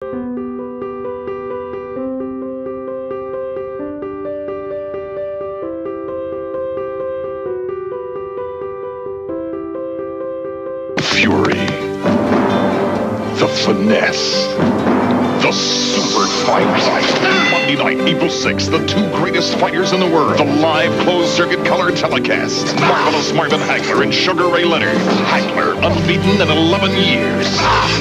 Fury, the finesse, the super fight. Monday night, April 6th, the two greatest fighters in the world. The live closed-circuit color telecast. Marvelous Marvin Hagler and Sugar Ray Leonard. Hagler, unbeaten in 11 years.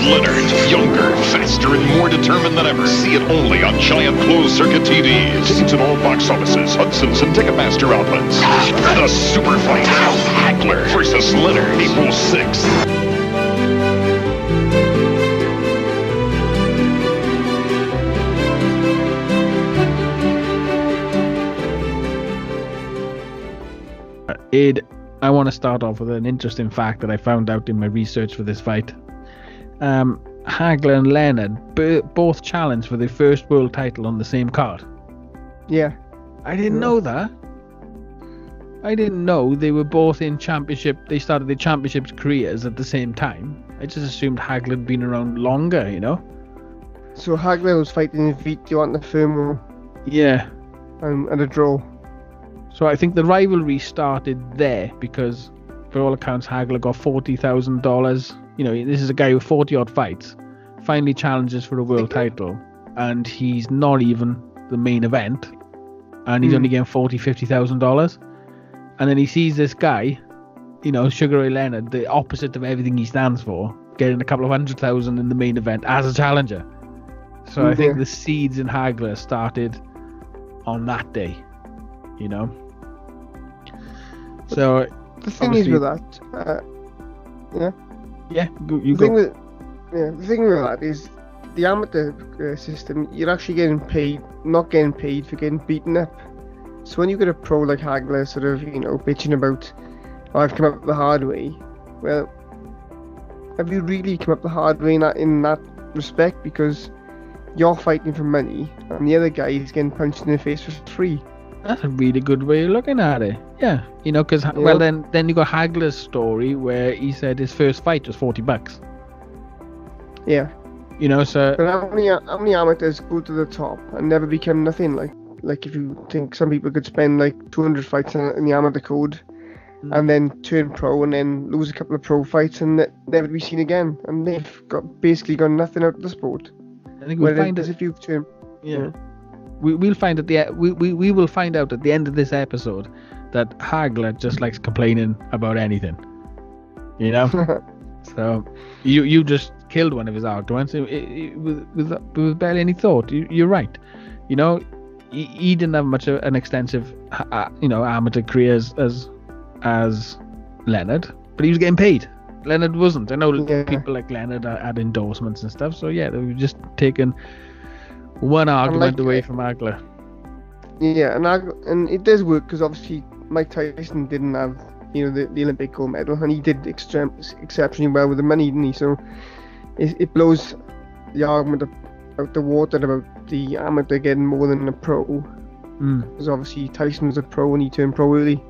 Leonard, younger, faster, and more determined than ever. See it only on giant closed-circuit TVs. Tickets at all box offices, Hudson's, and Ticketmaster outlets. The super fight. Hagler versus Leonard, April 6th. Ed, I want to start off with an interesting fact that I found out in my research for this fight. Hagler and Leonard both challenged for their first world title on the same card. Yeah. I didn't know that. I didn't know they were both in championship. They started their championships careers at the same time. I just assumed Hagler had been around longer, you know? So Hagler was fighting Vito on the firm Yeah. and a draw. So I think the rivalry started there because, for all accounts, Hagler got $40,000. You know, this is a guy with 40-odd fights, finally challenges for a world title, and he's not even the main event, and he's only getting $50,000. And then he sees this guy, you know, Sugar Ray Leonard, the opposite of everything he stands for, getting a couple of $100,000 in the main event as a challenger. So I think the seeds in Hagler started on that day, you know. So the thing is with that, the thing with that is the amateur system. You're actually not getting paid for getting beaten up. So when you get a pro like Hagler, sort of, you know, bitching about, "Oh, I've come up the hard way," well, have you really come up the hard way in that respect? Because you're fighting for money, and the other guy is getting punched in the face for free. That's a really good way of looking at it. Yeah, you know, because well, then you got Hagler's story where he said his first fight was $40. Yeah. You know, so. But how many amateurs go to the top and never become nothing? Like if you think some people could spend like 200 fights in the amateur code, and then turn pro and then lose a couple of pro fights and never be seen again, and they've basically got nothing out of the sport. I think we'll find if you turn. Yeah. We'll find we will find out at the end of this episode that Hagler just likes complaining about anything, you know. So you just killed one of his arguments with barely any thought. You're right. You know, he didn't have much of an extensive amateur career as Leonard, but he was getting paid. Leonard wasn't. I know people like Leonard had endorsements and stuff. So yeah, they were just taking one argument away from Hagler. Yeah, and it does work because obviously Mike Tyson didn't have, you know, the Olympic gold medal, and he did exceptionally well with the money, didn't he? So it blows the argument out the water about the amateur getting more than a pro. Because obviously Tyson was a pro and he turned pro early.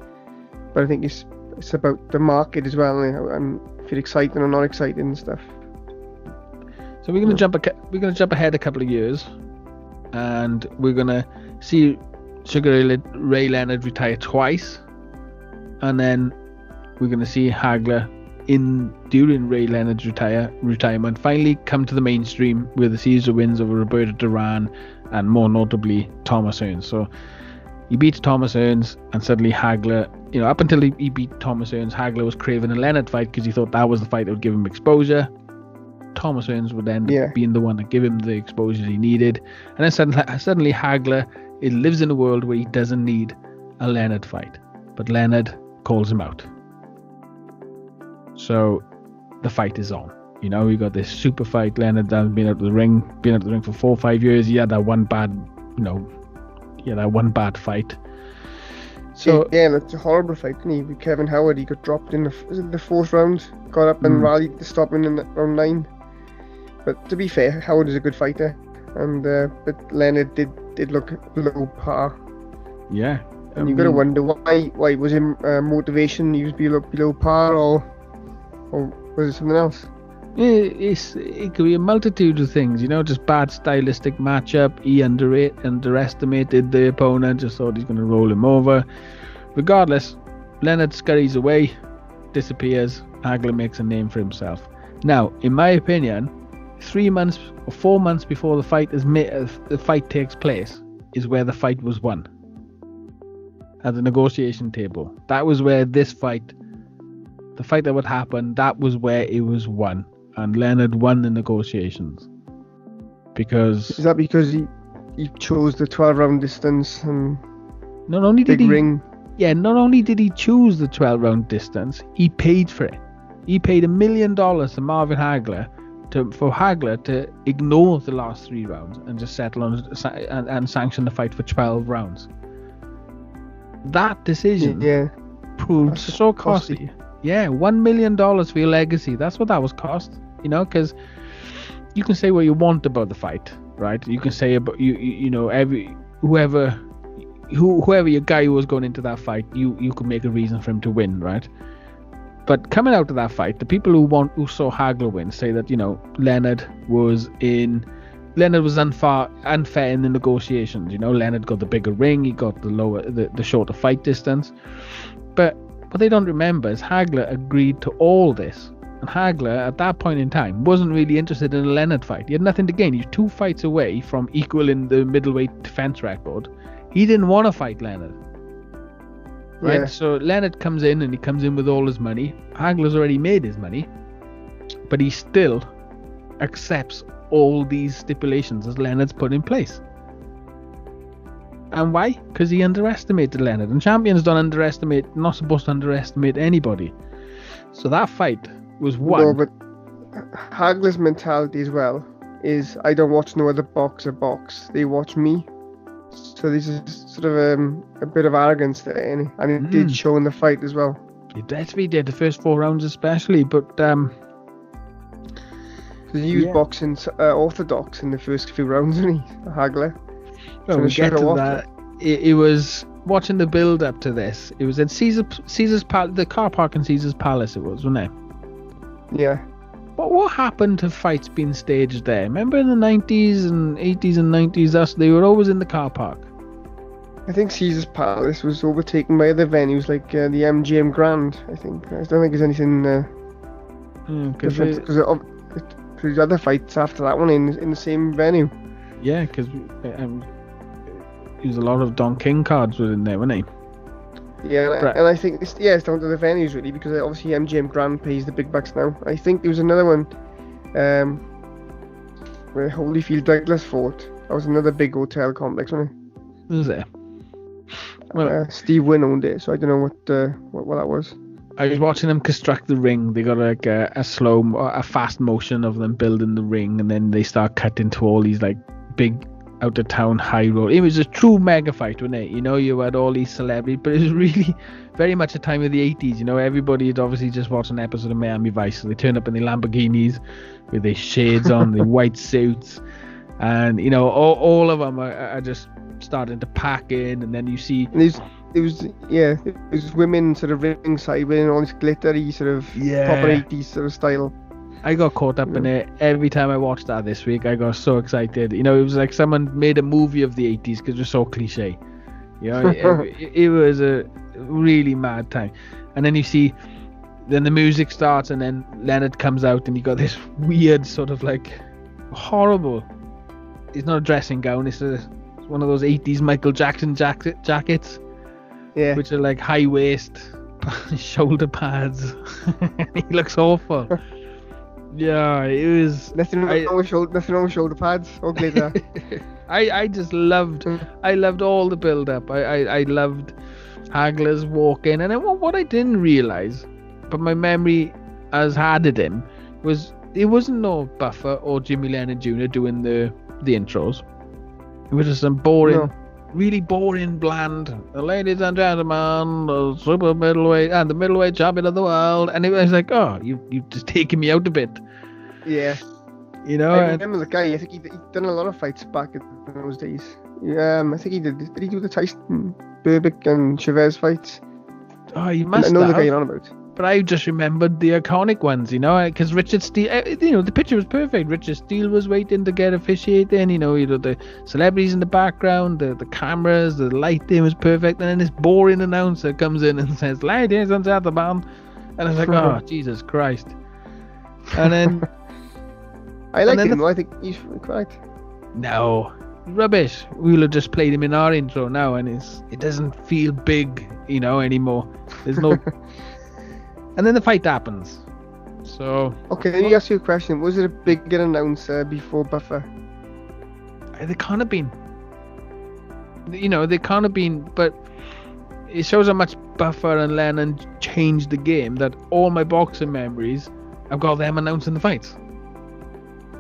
But I think it's about the market as well, and if it's exciting or not exciting and stuff. So we're gonna jump ahead a couple of years. And we're gonna see Sugar Ray Leonard retire twice, and then we're gonna see Hagler during Ray Leonard's retirement finally come to the mainstream with a series of wins over Roberto Duran and more notably Thomas Hearns. So he beats Thomas Hearns, and suddenly Hagler, you know, up until he beat Thomas Hearns, Hagler was craving a Leonard fight because he thought that was the fight that would give him exposure. Thomas Hearns would end up being the one to give him the exposure he needed, and then suddenly Hagler lives in a world where he doesn't need a Leonard fight, but Leonard calls him out. So the fight is on. You know, we got this super fight. Leonard has been out of the ring for 4 or 5 years. He had that one bad fight. So yeah, it's a horrible fight, didn't he? With Kevin Howard, he got dropped in the fourth round, got up and rallied to stop him in round 9. But to be fair, Howard is a good fighter, and but Leonard did look below par. Yeah, and you gotta wonder why was it motivation? He was below par, or was it something else? It could be a multitude of things, just bad stylistic matchup. He underestimated the opponent, just thought he's going to roll him over. Regardless, Leonard scurries away, disappears. Hagler makes a name for himself. Now, in my opinion, 3 months or 4 months before the fight takes place is where the fight was won. At the negotiation table. That was where the fight that would happen, that was where it was won. And Leonard won the negotiations. Is that because he chose the 12-round distance and not only did ring? Yeah, not only did he choose the 12-round distance, he paid for it. He paid $1 million to Marvin Hagler for Hagler to ignore the last 3 rounds and just settle on and sanction the fight for 12 rounds. That decision proved so costly. Yeah, $1 million for your legacy. That's what that was cost. Because you can say what you want about the fight, right? You can say about whoever your guy who was going into that fight, you could make a reason for him to win, right? But coming out of that fight, the people who saw Hagler win say that Leonard was unfair in the negotiations. Leonard got the bigger ring, he got the shorter fight distance. But what they don't remember is Hagler agreed to all this. And Hagler, at that point in time, wasn't really interested in a Leonard fight. He had nothing to gain. He was 2 fights away from equaling the middleweight defense record. He didn't want to fight Leonard. Right? Yeah. So Leonard comes in, and he comes in with all his money. Hagler's already made his money. But he still accepts all these stipulations that Leonard's put in place. And why? Because he underestimated Leonard. And champions not supposed to underestimate anybody. So that fight was won. No, but Hagler's mentality as well is, I don't watch no other boxer box. They watch me. So this is sort of a bit of arrogance there, and it did show in the fight as well. It definitely did, the first 4 rounds especially, but because he was boxing orthodox in the first few rounds, wasn't he, Hagler? Well, we'll get to that. It was watching the build up to this. It was at Caesar's Palace, the car park in Caesar's Palace. It was, wasn't it? Yeah. But what happened to fights being staged there? Remember in the 90s and 80s and 90s, they were always in the car park. I think Caesar's Palace was overtaken by other venues like the MGM Grand. I think. I don't think there's anything different because there's other fights after that one in the same venue. Yeah, because there's a lot of Don King cards within there, weren't they? Yeah, and I think it's down to the venues really, because obviously MGM Grand pays the big bucks now. I think there was another one where Holyfield Douglas fought. That was another big hotel complex, wasn't it? Was there? Well, Steve Wynn owned it, so I don't know what that was. I was watching them construct the ring. They got like a fast motion of them building the ring, and then they start cutting to all these like big out of town high road. It was a true mega fight, wasn't it? You had all these celebrities, but it was really very much a time of the 80s. Everybody had obviously just watched an episode of Miami Vice, so they turned up in their Lamborghinis with their shades on, their white suits, and all of them are just starting to pack in, and then you see it was women sort of ringside wearing all this glittery sort of proper 80s sort of style. I got caught up in it every time I watched that this week. I got so excited. It was like someone made a movie of the 80s because it was so cliche. It was a really mad time. And then you see, then the music starts, and then Leonard comes out, and you got this weird sort of like horrible. It's not a dressing gown. It's one of those 80s Michael Jackson jackets. Yeah. Which are like high waist, shoulder pads. He looks awful. Yeah, it was. Nothing wrong with shoulder pads or glitter. I just loved. I loved all the build up. I loved Hagler's walk in, and then what I didn't realize, but my memory has added him, was it wasn't no Buffer or Jimmy Leonard Jr. doing the intros. It was just some boring, really boring, bland. Ladies and gentlemen, the super middleweight and the middleweight champion of the world, and it was like, oh, you just taking me out a bit. Yeah. I remember the guy. I think he'd done a lot of fights back in those days. I think he did. Did he do the Tyson, Burbick and Chavez fights? Oh, you must. I know the guy you're on about. But I just remembered the iconic ones, because Richard Steele, the picture was perfect. Richard Steele was waiting to get officiating, the celebrities in the background, the cameras, the lighting was perfect. And then this boring announcer comes in and says, "Ladies and gentlemen," and I was like, "Oh, Jesus Christ!" And then I like him. I think he's correct. No, rubbish. We'll have just played him in our intro now, and it doesn't feel big, anymore. There's no. And then the fight happens. So. Okay, let me ask you a question. Was it a bigger announcer before Buffer? They can't have been. They can't have been, but it shows how much Buffer and Leonard changed the game that all my boxing memories, I've got them announcing the fights.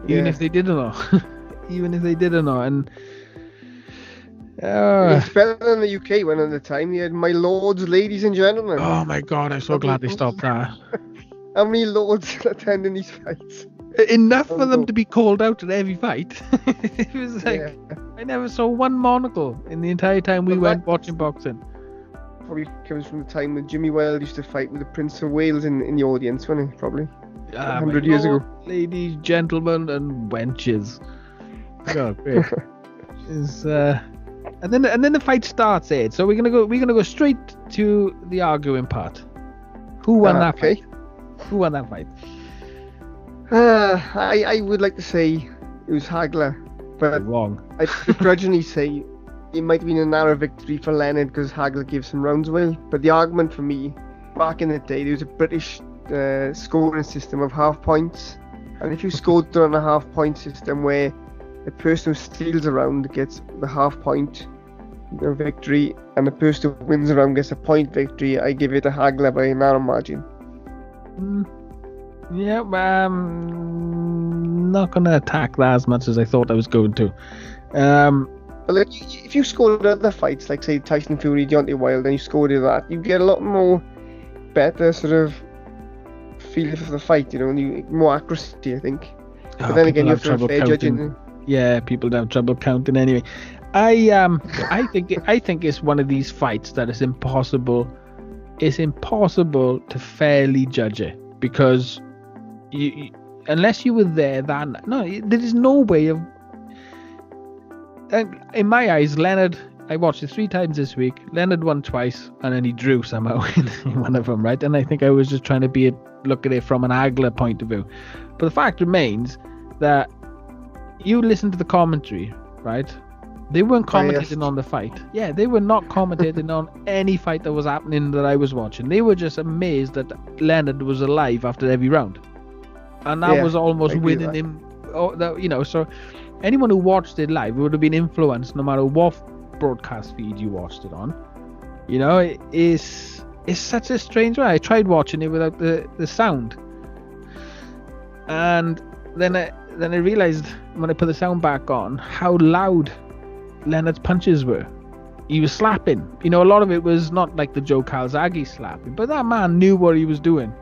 Even if they did or not. And it's better than the UK one at the time. You had "My lords, ladies and gentlemen." Oh my God, I'm so glad they stopped that. How many lords attending these fights? Enough for them to be called out at every fight. It was like, I never saw one monocle in the entire time we went watching boxing. Probably comes from the time when Jimmy Wilde used to fight with the Prince of Wales in the audience, wasn't it? Probably 100 years ago. Ladies, gentlemen, and wenches. Oh, great. And then the fight starts, Ed. So we're gonna go straight to the arguing part. Who won that fight? Who won that fight? I would like to say it was Hagler, but wrong. I begrudgingly say it might have been a narrow victory for Leonard because Hagler gave some rounds away. But the argument for me, back in the day, there was a British scoring system of half points, and if you scored on a half point system where the person who steals a round gets the half point victory, and the person who wins a round gets a point victory, I give it to Hagler by a narrow margin. Yeah, not gonna attack that as much as I thought I was going to. But like, if you scored other fights, like say Tyson Fury, Deontay Wilder, and you scored that, you get a lot more better sort of feel for the fight, and more accuracy, I think. But then again, you have to have fair judging. Yeah, people have trouble counting anyway. I think it's one of these fights that is impossible. It's impossible to fairly judge it because unless you were there, there is no way of. In my eyes, Leonard, I watched it 3 times this week. Leonard won twice, and then he drew somehow in one of them, right? And I think I was just trying to look at it from an Hagler point of view. But the fact remains that you listen to the commentary, right? They weren't commentating on the fight. Yeah, they were not commentating on any fight that was happening that I was watching. They were just amazed that Leonard was alive after every round. And that was almost winning him. So anyone who watched it live would have been influenced no matter what broadcast feed you watched it on. It's such a strange way. I tried watching it without the sound. And then I realized when I put the sound back on how loud Leonard's punches were. He was slapping. A lot of it was not like the Joe Calzaghe slapping, but that man knew what he was doing.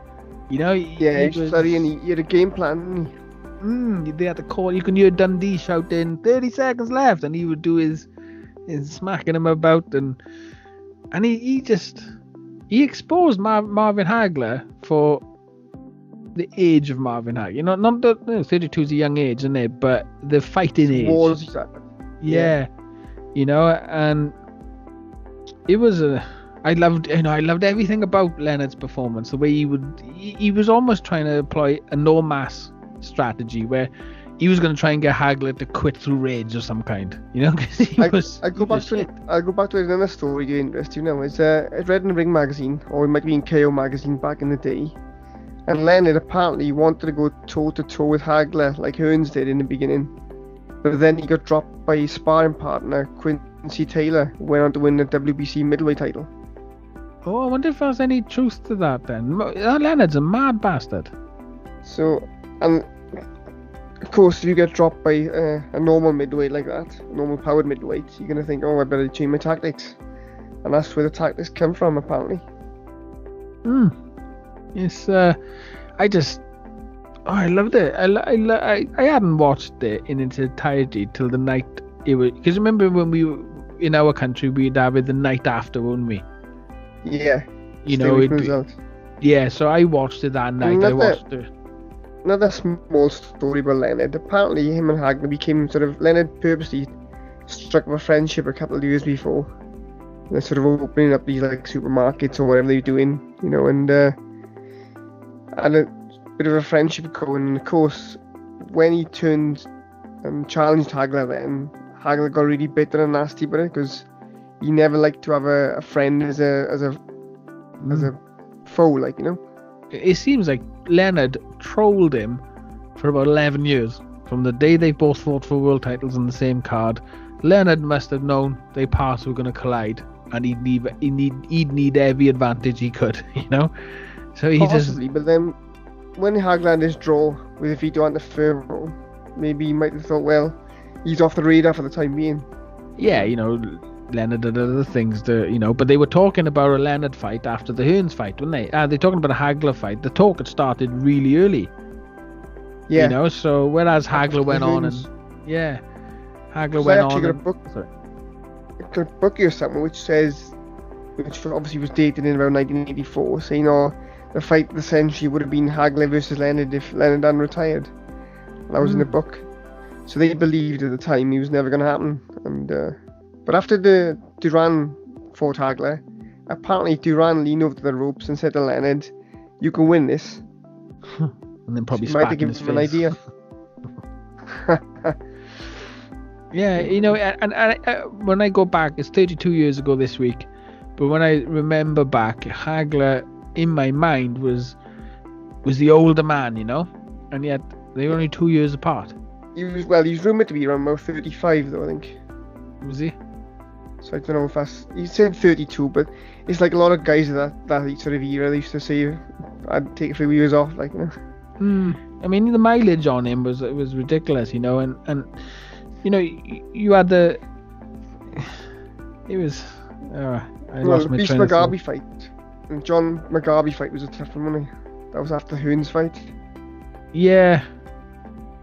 He was studying. He had a game plan. They had to call. You can hear Dundee shouting 30 seconds left, and he would do his smacking him about, and he exposed Marvin Hagler for the age of Marvin Hagler. Not that 32 is a young age, isn't it? But the fighting age. Yeah. And it was I loved everything about Leonard's performance. The way he was almost trying to employ a no mass strategy where he was going to try and get Hagler to quit through rage or some kind. I'll go back to another story you're interested in now. I read in the Ring magazine, or it might be in KO magazine back in the day. And Leonard apparently wanted to go toe-to-toe with Hagler like Hearns did in the beginning. But then he got dropped by his sparring partner, Quincy Taylor, who went on to win the WBC middleweight title. Oh, I wonder if there's any truth to that then. Leonard's a mad bastard. So, and of course, if you get dropped by a normal middleweight like that, normal powered middleweight, you're going to think, I better change my tactics. And that's where the tactics come from, apparently. It's I loved it. I hadn't watched it in its entirety till the night it was, because remember when we were in our country we'd have it the night after, wouldn't we? Yeah. Yeah, so I watched it that night. I watched it. Another small story about Leonard. Apparently, him and Hagler became Leonard purposely struck up a friendship a couple of years before. They're sort of opening up these like supermarkets or whatever they're doing, and had a bit of a friendship going. And of course, when he turned and challenged Hagler, then Hagler got really bitter and nasty about it because he never liked to have a friend as a foe, like. It seems like Leonard trolled him for about 11 years. From the day they both fought for world titles on the same card, Leonard must have known they paths were going to collide, and he'd need every advantage he could, So he possibly, but then when Hagler had his draw with a veto on the Ferro, maybe he might have thought, well, he's off the radar for the time being. Yeah, Leonard did other things but they were talking about a Leonard fight after the Hearns fight, weren't they? They're talking about a Hagler fight. The talk had started really early. Yeah. So whereas Hagler went on and Hagler went on. I got a book here somewhere which obviously was dated in around 1984, saying the fight of the century would have been Hagler versus Leonard if Leonard hadn't retired. That was in the book. So they believed at the time he was never going to happen. And but after the Duran fought Hagler, apparently Duran leaned over to the ropes and said to Leonard, "You can win this." And then probably might have spat in his given him face. an idea. Yeah, and when I go back, it's 32 years ago this week, but when I remember back, Hagler in my mind was the older man, and yet they were only 2 years apart. He was rumoured to be around about 35 though, I think. Was he? So I don't know if he said 32, but it's like a lot of guys of that sort of era, they used to say I'd take a few years off, like, I mean, the mileage on him was ridiculous, and you had the. It was. I lost my Beast train of thought. Mugabe fight. And John Mugabe fight was a tough one, wasn't it? That was after the Hearns fight. Yeah.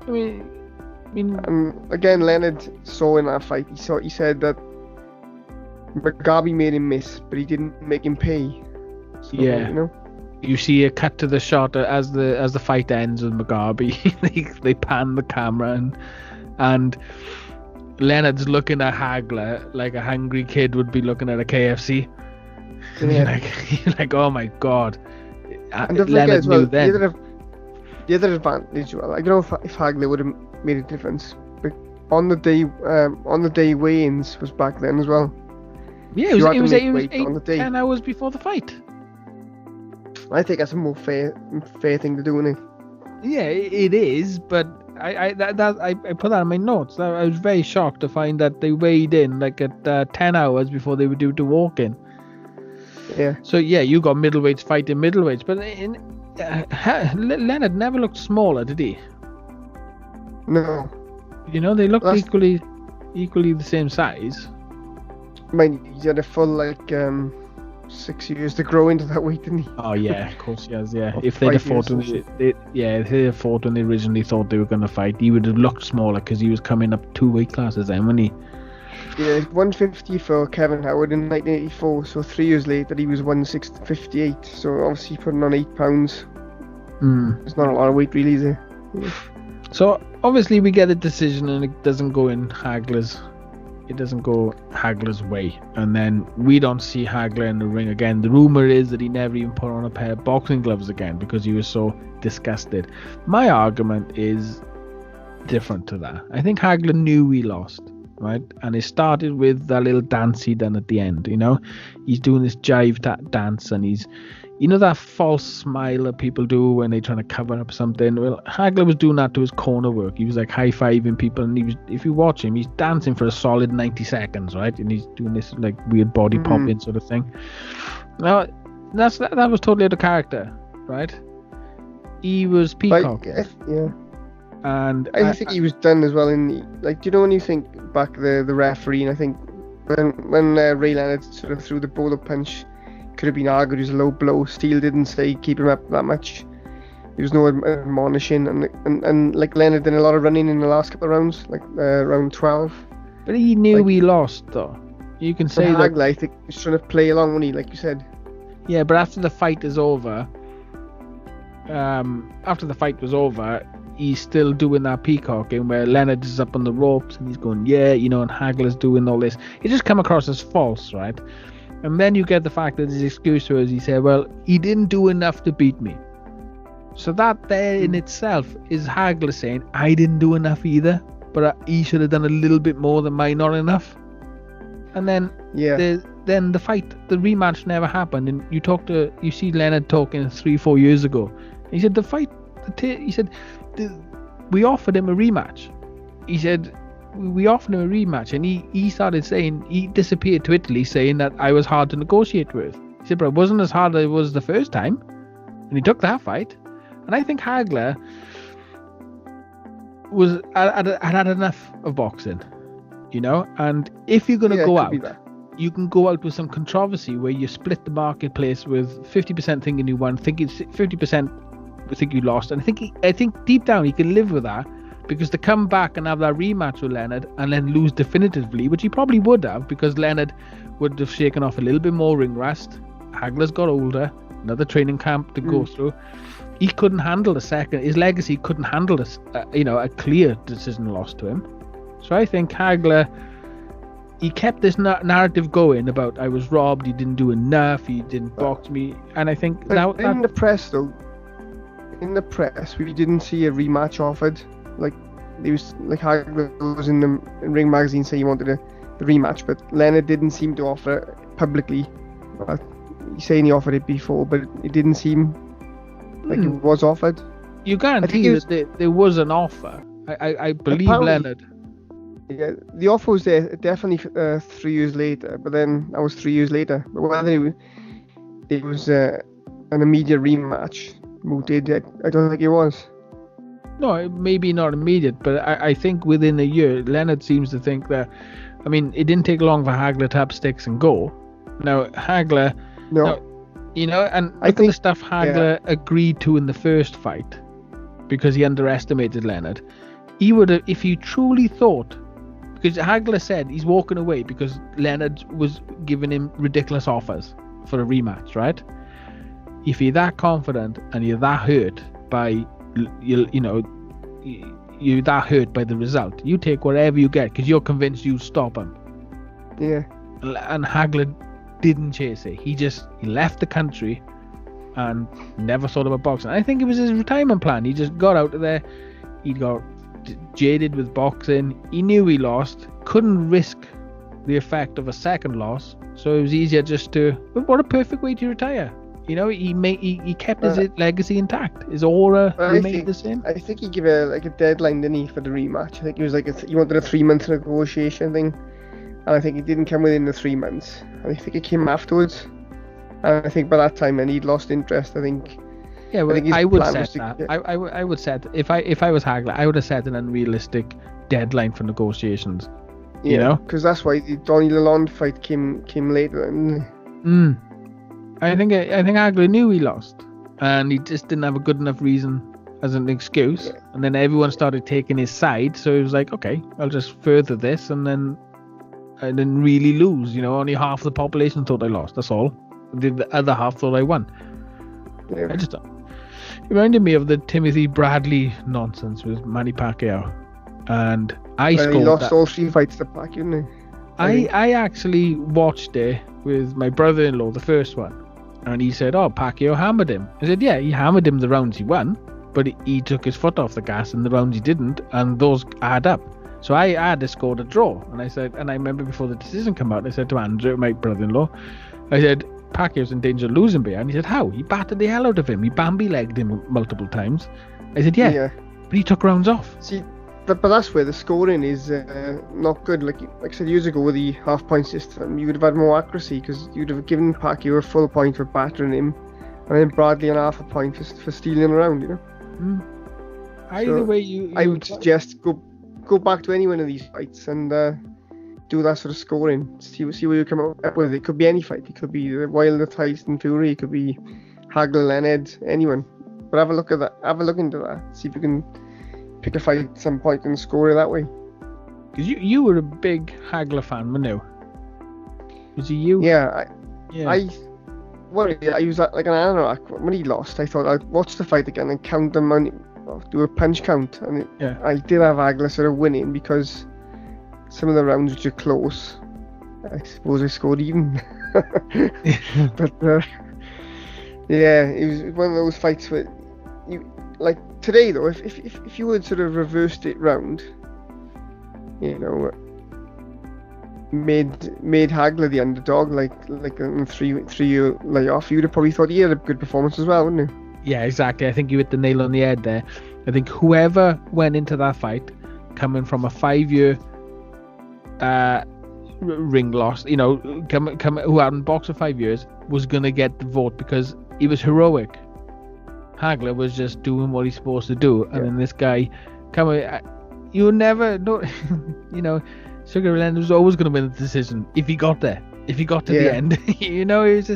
I mean. And again, Leonard saw in that fight. He said that Mugabe made him miss, but he didn't make him pay. So, yeah. You see a cut to the shot as the fight ends with Mugabe. they pan the camera and Leonard's looking at Hagler like a hungry kid would be looking at a KFC. Yeah. You're like, oh my god. And don't forget as well, the other advantage, I don't know if Hagler would have made a difference, but on the day weigh-ins was back then as well. Yeah, it was 10 hours before the fight. I think that's a more fair thing to do, isn't it? Yeah, it is, but I put that in my notes. I was very shocked to find that they weighed in like at 10 hours before they were due to walk in. Yeah. So yeah, you got middleweights fighting middleweights, but Leonard never looked smaller, did he? No. They looked equally the same size. I mean, he had a full 6 years to grow into that weight, didn't he? Oh yeah, of course he has. Yeah, if they'd have fought when they originally thought they were going to fight, he would have looked smaller because he was coming up 2 weight classes then, wasn't he? Yeah, 150 for Kevin Howard in 1984. So 3 years later, he was 158. So obviously putting on 8 pounds. It's not a lot of weight, really, is it? Yeah. So obviously we get a decision and it doesn't go Hagler's way, and then we don't see Hagler in the ring again. The rumor is that he never even put on a pair of boxing gloves again because he was so disgusted. My argument is different to that. I think Hagler knew he lost, right? And it started with that little dance he done at the end. He's doing this jive dance, and he's that false smile that people do when they're trying to cover up something. Well, Hagler was doing that to his corner work. He was like high-fiving people, and if you watch him, he's dancing for a solid 90 seconds, right? And he's doing this like weird body popping sort of thing. Now, that was totally out of character, right? He was peacock. Yeah. And I think he was done as well do you know when you think back the referee, and I think when Ray Leonard sort of threw the bowler punch, could have been argued it was a low blow. Steele didn't say keep him up that much. There was no admonishing, and like Leonard did a lot of running in the last couple of rounds, like round 12. But he knew he lost, though. You can say Hagler, I think, was trying to play along, wasn't he, like you said? Yeah, but after the fight is over, after the fight was over, he's still doing that peacocking where Leonard is up on the ropes and he's going, yeah, you know, and Hagler's doing all this. It just come across as false, right? And then you get the fact that his excuse was, he said, well, he didn't do enough to beat me. So that there in itself is Hagler saying, I didn't do enough either, but he should have done a little bit more than my not enough. And then then the fight, the rematch never happened. And you see Leonard talking 3-4 years ago. He said we offered him a rematch. He said we offered him a rematch, and he started saying, he disappeared to Italy saying that I was hard to negotiate with. He said, but it wasn't as hard as it was the first time, and he took that fight. And I think Hagler had enough of boxing, you know. And if you're going to go out, you can go out with some controversy where you split the marketplace with 50% thinking you won, 50% think you lost. And I think deep down he can live with that, because to come back and have that rematch with Leonard and then lose definitively, which he probably would have, because Leonard would have shaken off a little bit more ring rust. Hagler's got older, another training camp to go through. He couldn't handle his legacy couldn't handle this, a clear decision loss to him. So I think Hagler, he kept this narrative going about I was robbed, he didn't do enough, he didn't box me, and I think in the press we didn't see a rematch offered. Like Hagler was in the Ring magazine saying he wanted the rematch, but Leonard didn't seem to offer it publicly. He's saying he offered it before, but it didn't seem like it was offered. You guarantee that there was an offer. I believe Leonard. Yeah, the offer was there definitely 3 years later, but then that was 3 years later. But whether it was an immediate rematch mooted, I don't think it was. No, maybe not immediate, but I think within a year, Leonard seems to think that. I mean, it didn't take long for Hagler to have sticks and go. Now Hagler. No. You know, and I think the stuff Hagler agreed to in the first fight, because he underestimated Leonard. He would have, if he truly thought, because Hagler said he's walking away because Leonard was giving him ridiculous offers for a rematch, right? If you're that confident and you're that hurt by, you're that hurt by the result, you take whatever you get because you're convinced you'll stop him. Yeah. And Hagler didn't chase it. He left the country and never thought about boxing. I think it was his retirement plan. He just got out of there. He got jaded with boxing. He knew he lost, couldn't risk the effect of a second loss, so it was easier just to. But what a perfect way to retire. You know, he kept his legacy intact. His aura remained the same. I think he gave a deadline, didn't he, for the rematch? I think it was he wanted a 3-month negotiation thing. And I think it didn't come within the 3 months. I think it came afterwards. And I think by that time, then he'd lost interest. I think. Yeah, well, I would set that. I would set, if I was Hagler, I would have set an unrealistic deadline for negotiations. Yeah, you know, because that's why the Donnie Lalonde fight came later. I think Hagler knew he lost, and he just didn't have a good enough reason as an excuse. Yeah. And then everyone started taking his side, so he was like, okay, I'll just further this, and then I didn't really lose. You know, only half the population thought I lost. That's all. The other half thought I won. Yeah. It reminded me of the Timothy Bradley nonsense with Manny Pacquiao, and he lost all 3 fights to Pacquiao, didn't he? I actually watched it with my brother-in-law, the first one, and he said, "Oh, Pacquiao hammered him." I said, "Yeah, he hammered him the rounds he won, but he took his foot off the gas in the rounds he didn't, and those add up." So I had scored a draw, and I remember before the decision came out, I said to Andrew, my brother-in-law, I said, Pacquiao's in danger of losing beer, and he said, how? He battered the hell out of him. He Bambi-legged him multiple times. I said, yeah, but he took rounds off. See, but that's where the scoring is not good. Like I said years ago with the half-point system, you would have had more accuracy because you'd have given Pacquiao a full point for battering him, and then Bradley an half a point for stealing around, you know? Either way, I would suggest go back to any one of these fights and do that sort of scoring. See what you come up with. It could be any fight. It could be Wilder, Tyson, Fury. It could be Hagler, Leonard, anyone. But have a look at that. Have a look into that. See if you can pick a fight at some point and score it that way. Because you were a big Hagler fan, weren't you? Was it you? Yeah. worried. I was like an anorak. When he lost, I thought I'd watch the fight again and count them and do a punch count. And I did have Hagler sort of winning because some of the rounds which are close, I suppose I scored even. But it was one of those fights where you, like today though, if you had sort of reversed it round, you know, made Hagler the underdog, like in 3-year layoff, you would have probably thought he had a good performance as well, wouldn't you? Yeah, exactly. I think you hit the nail on the head there. I think whoever went into that fight coming from a 5-year ring loss, you know, who hadn't boxed for 5 years, was gonna get the vote because he was heroic. Hagler was just doing what he's supposed to do, and then this guy you never know. You know, Sugar Ray Leonard was always going to win the decision if he got there, if he got to the end. You know, it's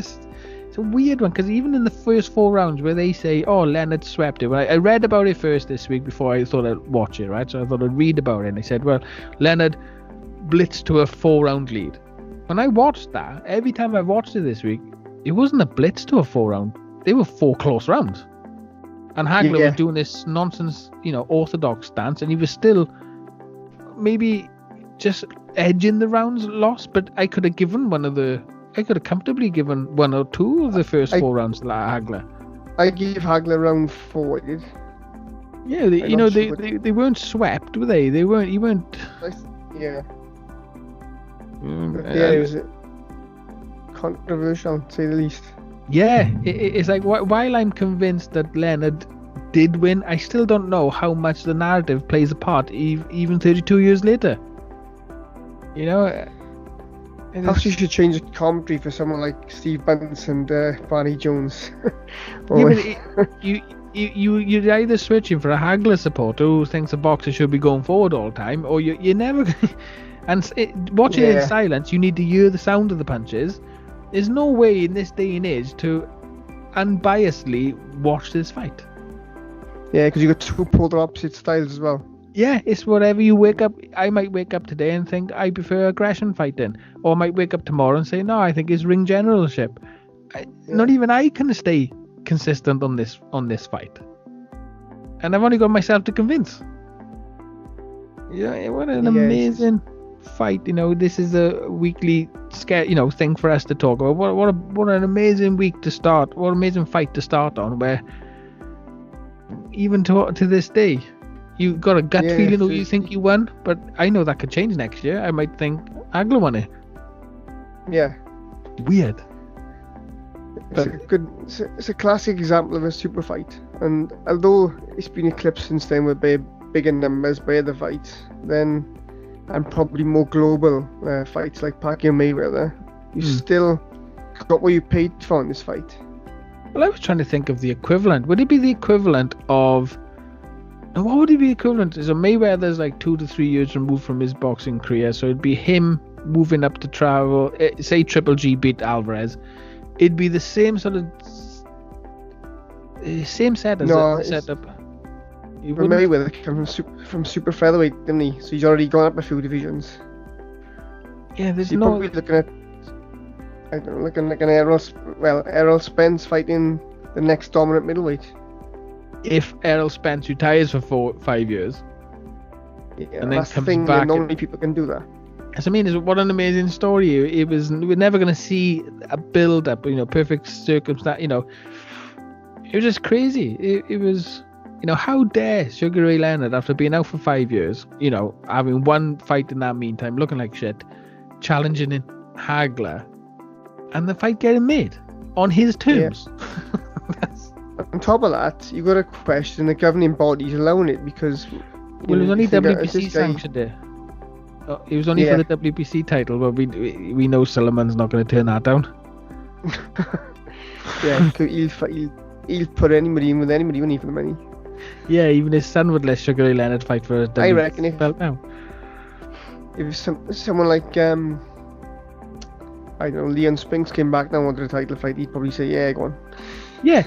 a weird one, because even in the first 4 rounds where they say, oh, Leonard swept it, I read about it first this week before I thought I'd watch it, right? So I thought I'd read about it, and they said, well, Leonard blitzed to a 4-round lead. When I watched that, every time I watched it this week, it wasn't a blitz to a 4-round. They were 4 close rounds. And Hagler was doing this nonsense, you know, orthodox stance, and he was still maybe just edging the rounds lost, but I could have comfortably given 1 or 2 of the first 4 rounds to Hagler. I gave Hagler round 4, I did. Yeah, they weren't swept, were they? He weren't. Yeah. It was controversial, to say the least. Yeah, it's like, while I'm convinced that Leonard did win, I still don't know how much the narrative plays a part even 32 years later. You know, perhaps you should change the commentary for someone like Steve Bunce and Barney Jones. You're either switching for a Hagler supporter who thinks a boxer should be going forward all the time, or you're never. And watching it in silence, you need to hear the sound of the punches. There's no way in this day and age to unbiasedly watch this fight. Yeah, because you got 2 polar opposite styles as well. Yeah, it's whatever you wake up. I might wake up today and think I prefer aggression fighting, or I might wake up tomorrow and say no, I think it's ring generalship. Not even I can stay consistent on this fight, and I've only got myself to convince. Yeah, what an amazing fight. You know, this is a weekly thing for us to talk about. What an amazing week to start. What an amazing fight to start on, where even to this day you got a gut feeling who you think you won, but I know that could change next year. I might think Hagler won it. Yeah, weird. It's a classic example of a super fight, and although it's been eclipsed since then with bigger numbers by other fights, and probably more global fights like Pacquiao Mayweather, you still got what you paid for in this fight. Well, I was trying to think of the equivalent. Would it be the equivalent of... What would it be equivalent to? So Mayweather's like 2 to 3 years removed from his boxing career, so it'd be him moving up to travel, say Triple G beat Alvarez. It'd be the same sort of... same setup. Mayweather came from super featherweight, didn't he? So he's already gone up a few divisions. Yeah, there's you're probably looking at, I don't know, like an Errol Spence fighting the next dominant middleweight. If Errol Spence retires for 5 years, and then comes back, not many people can do that. So I mean, what an amazing story! We're never going to see a build-up, perfect circumstance. It was just crazy. It was. How dare Sugar Ray Leonard, after being out for 5 years, having one fight in that meantime, looking like shit, challenging in Hagler, and the fight getting made on his terms. Yeah. On top of that, you got to question the governing bodies allowing it, because... Well, it was only WBC sanctioned it. It was only for the WBC title, but we know Sullivan's not going to turn that down. Yeah, he'll put anybody in with anybody, wouldn't he, for the money? Yeah, even his son would let Sugar Ray Leonard fight for a I reckon belt now. If someone like I don't know, Leon Spinks came back now wanted a title fight, he'd probably say, yeah, go on. Yeah,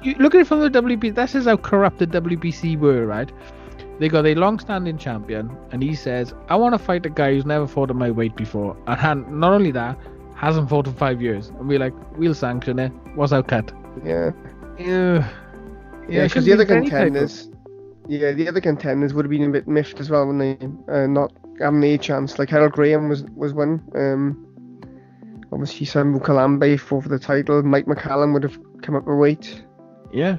you look at it from the WBC. That's just how corrupt the WBC were, right? They got a long-standing champion, and he says, "I want to fight a guy who's never fought at my weight before." And not only that, hasn't fought in 5 years, and we're like, we'll sanction it. What's our cut? Yeah. Yeah, Because the other contenders, the other contenders would have been a bit miffed as well when they not having a chance. Like Harold Graham was one. Obviously, Sambu Kalambe fought for the title. Mike McCallum would have come up a weight. Yeah.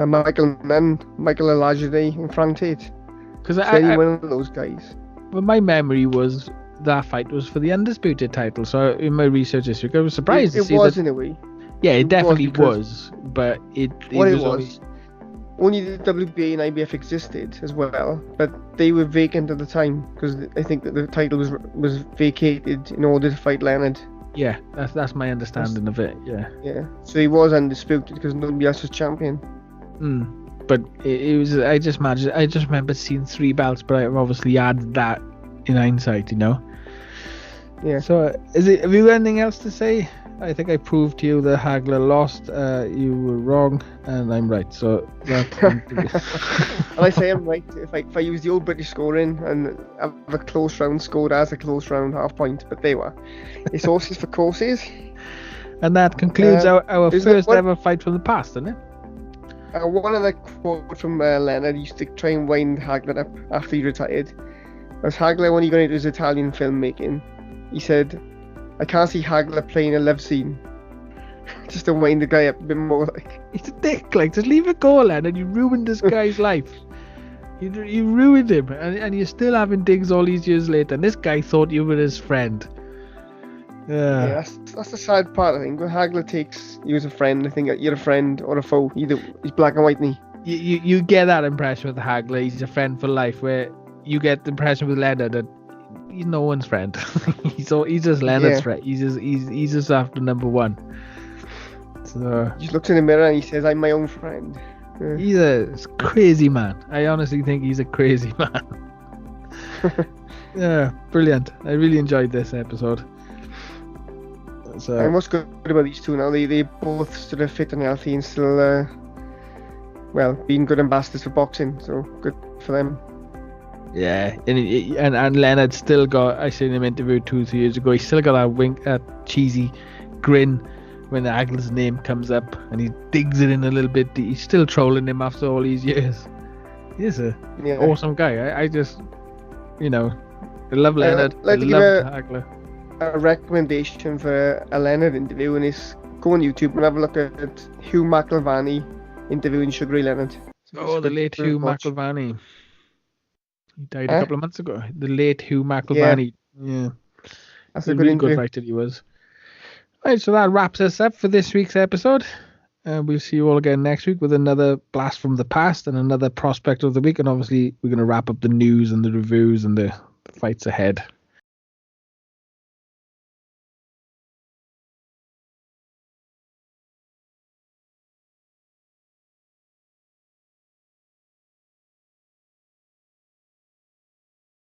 Michael Nunn, Michael Elajide, and Frank Tate. Because any one of those guys. Well, my memory was that fight was for the undisputed title. So in my research this week, I was surprised to see that. It was in a way. Yeah, it definitely was, but it was. Only the WBA and IBF existed as well, but they were vacant at the time because I think that the title was vacated in order to fight Leonard. Yeah, that's my understanding of it. Yeah. Yeah. So he was undisputed because nobody else was champion. But it was. I just remember seeing 3 belts, but I've obviously added that in hindsight, you know. Yeah. So have you got anything else to say? I think I proved to you that Hagler lost. You were wrong, and I'm right. So and I say I'm right. If I use the old British scoring and have a close round scored as a close round half point, but they were. It's horses for courses. And that concludes our first ever fight from the past, isn't it? One of the quotes from Leonard used to try and wind Hagler up after he retired. As Hagler, when he got into his Italian filmmaking, he said, "I can't see Hagler playing a love scene." Just to wind the guy up a bit more. Like, he's a dick. Like, just leave it go, Leonard. You ruined this guy's life. You ruined him, and you're still having digs all these years later. And this guy thought you were his friend. Yeah, that's the sad part. I think when Hagler takes you as a friend, I think you're a friend or a foe. Either he's black and white, and you get that impression with Hagler. He's a friend for life. Where you get the impression with Leonard that he's no one's friend. he's just Leonard's friend. He's just after number one. So he just looks in the mirror and he says, "I'm my own friend." He's a crazy man. I honestly think he's a crazy man. Yeah, brilliant. I really enjoyed this episode. So, and what's good about these two now? They both sort of fit and healthy and still, being good ambassadors for boxing. So good for them. Yeah, and Leonard still got. I seen him interviewed 2-3 years ago. He still got that cheesy grin when Hagler's name comes up, and he digs it in a little bit. He's still trolling him after all these years. He's a awesome guy. I just, I love Leonard. Like I love Hagler. A recommendation for a Leonard interview, and is go on YouTube and have a look at Hugh McIlvanney interviewing Sugar Ray Leonard. So the late Hugh McIlvanney. He died a couple of months ago. The late Hugh McIlvanney. Yeah. That's a really good writer he was. Right, so that wraps us up for this week's episode. We'll see you all again next week with another blast from the past and another prospect of the week. And obviously, we're going to wrap up the news and the reviews and the fights ahead.